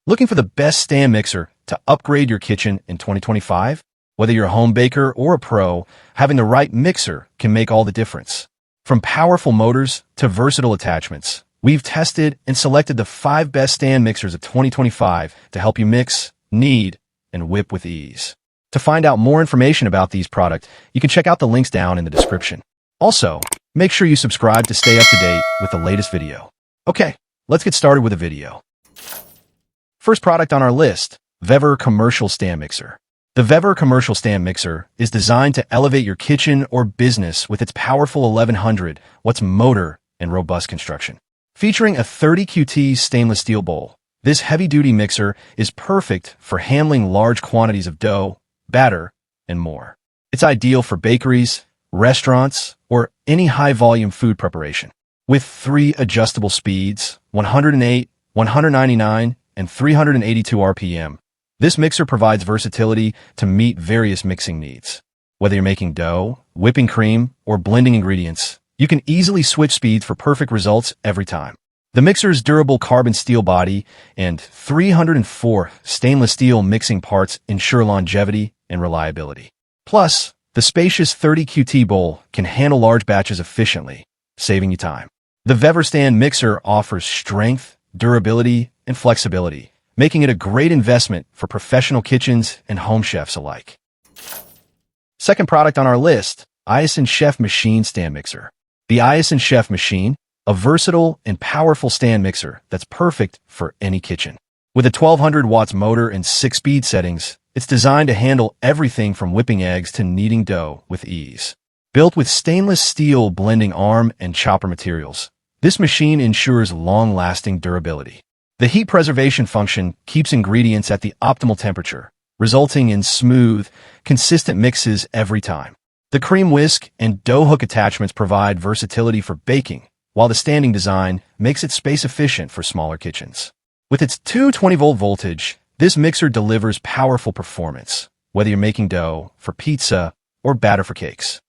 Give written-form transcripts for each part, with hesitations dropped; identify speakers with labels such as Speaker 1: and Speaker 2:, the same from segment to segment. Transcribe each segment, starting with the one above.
Speaker 1: Looking for the best stand mixer to upgrade your kitchen in 2025? Whether you're a home baker or a pro, having the right mixer can make all the difference. From powerful motors to versatile attachments, we've tested and selected the 5 best stand mixers of 2025 to help you mix, knead, and whip with ease. To find out more information about these products, you can check out the links down in the description. Also, make sure you subscribe to stay up to date with the latest video. Okay, let's get started with the video. First product on our list, Vevor Commercial Stand Mixer. The Vevor Commercial Stand Mixer is designed to elevate your kitchen or business with its powerful 1100 watts motor and robust construction. Featuring a 30 QT stainless steel bowl, this heavy-duty mixer is perfect for handling large quantities of dough, batter, and more. It's ideal for bakeries, restaurants, or any high-volume food preparation. With 3 adjustable speeds, 108, 199, and 382 RPM, this mixer provides versatility to meet various mixing needs. Whether you're making dough, whipping cream, or blending ingredients, you can easily switch speeds for perfect results every time. The mixer's durable carbon steel body and 304 stainless steel mixing parts ensure longevity and reliability. Plus, the spacious 30 QT bowl can handle large batches efficiently, saving you time. The Vevor Stand Mixer offers strength, durability, and flexibility, making it a great investment for professional kitchens and home chefs alike. Second product on our list, Iosn Chef Machine Stand Mixer. The Iosn Chef Machine, a versatile and powerful stand mixer that's perfect for any kitchen. With a 1200 watts motor and 6-speed settings, it's designed to handle everything from whipping eggs to kneading dough with ease. Built with stainless steel blending arm and chopper materials, this machine ensures long-lasting durability. The heat preservation function keeps ingredients at the optimal temperature, resulting in smooth, consistent mixes every time. The cream whisk and dough hook attachments provide versatility for baking, while the standing design makes it space-efficient for smaller kitchens. With its 220-volt voltage, this mixer delivers powerful performance, whether you're making dough for pizza or batter for cakes.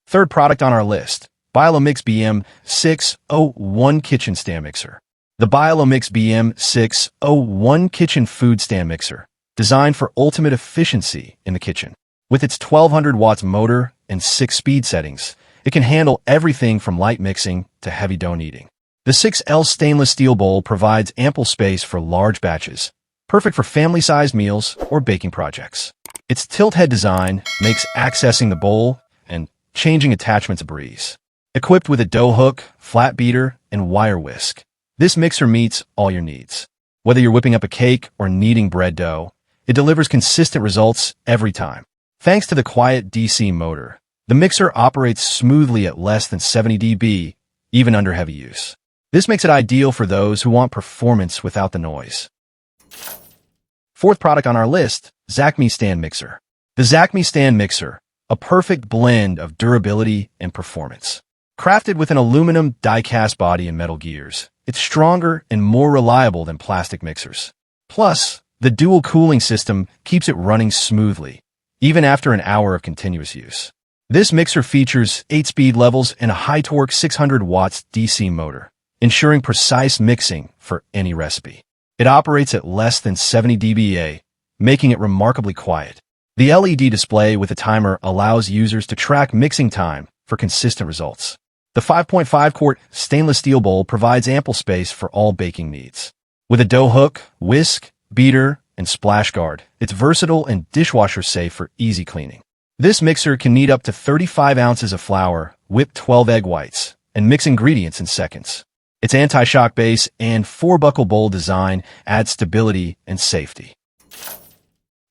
Speaker 1: Third product on our list, BioloMix BM601 Kitchen Stand Mixer. The BioloMix BM601 Kitchen Food Stand Mixer, designed for ultimate efficiency in the kitchen. With its 1200 watts motor and 6-speed settings, it can handle everything from light mixing to heavy dough kneading. The 6L stainless steel bowl provides ample space for large batches, perfect for family-sized meals or baking projects. Its tilt-head design makes accessing the bowl and changing attachments a breeze. Equipped with a dough hook, flat beater, and wire whisk, this mixer meets all your needs. Whether you're whipping up a cake or kneading bread dough, it delivers consistent results every time. Thanks to the quiet DC motor, the mixer operates smoothly at less than 70 dB, even under heavy use. This makes it ideal for those who want performance without the noise. Fourth product on our list, Zacme Stand Mixer. The Zacme Stand Mixer, a perfect blend of durability and performance. Crafted with an aluminum die-cast body and metal gears, it's stronger and more reliable than plastic mixers. Plus, the dual cooling system keeps it running smoothly, even after an hour of continuous use. This mixer features 8 speed levels and a high-torque 600 watts DC motor, ensuring precise mixing for any recipe. It operates at less than 70 dBA, making it remarkably quiet. The LED display with a timer allows users to track mixing time for consistent results. The 5.5-quart stainless steel bowl provides ample space for all baking needs. With a dough hook, whisk, beater, and splash guard, it's versatile and dishwasher-safe for easy cleaning. This mixer can knead up to 35 ounces of flour, whip 12 egg whites, and mix ingredients in seconds. Its anti-shock base and 4-buckle bowl design add stability and safety.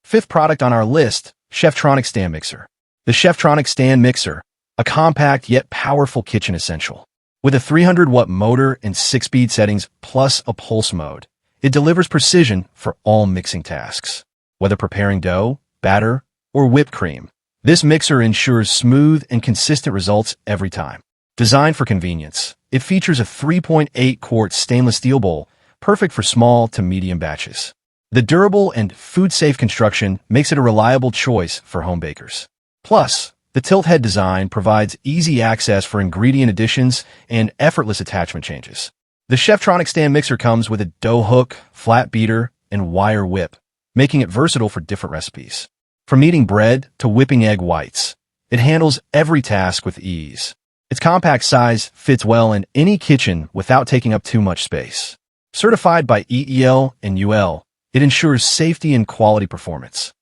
Speaker 1: Fifth product on our list, Cheftronic Stand Mixer. The Cheftronic Stand Mixer, a compact yet powerful kitchen essential. With a 300-watt motor and 6-speed settings plus a pulse mode, it delivers precision for all mixing tasks. Whether preparing dough, batter, or whipped cream, this mixer ensures smooth and consistent results every time. Designed for convenience, it features a 3.8-quart stainless steel bowl, perfect for small to medium batches. The durable and food-safe construction makes it a reliable choice for home bakers. Plus, the tilt-head design provides easy access for ingredient additions and effortless attachment changes. The Cheftronic Stand Mixer comes with a dough hook, flat beater, and wire whip, making it versatile for different recipes. From kneading bread to whipping egg whites, it handles every task with ease. Its compact size fits well in any kitchen without taking up too much space. Certified by EEL and UL, it ensures safety and quality performance.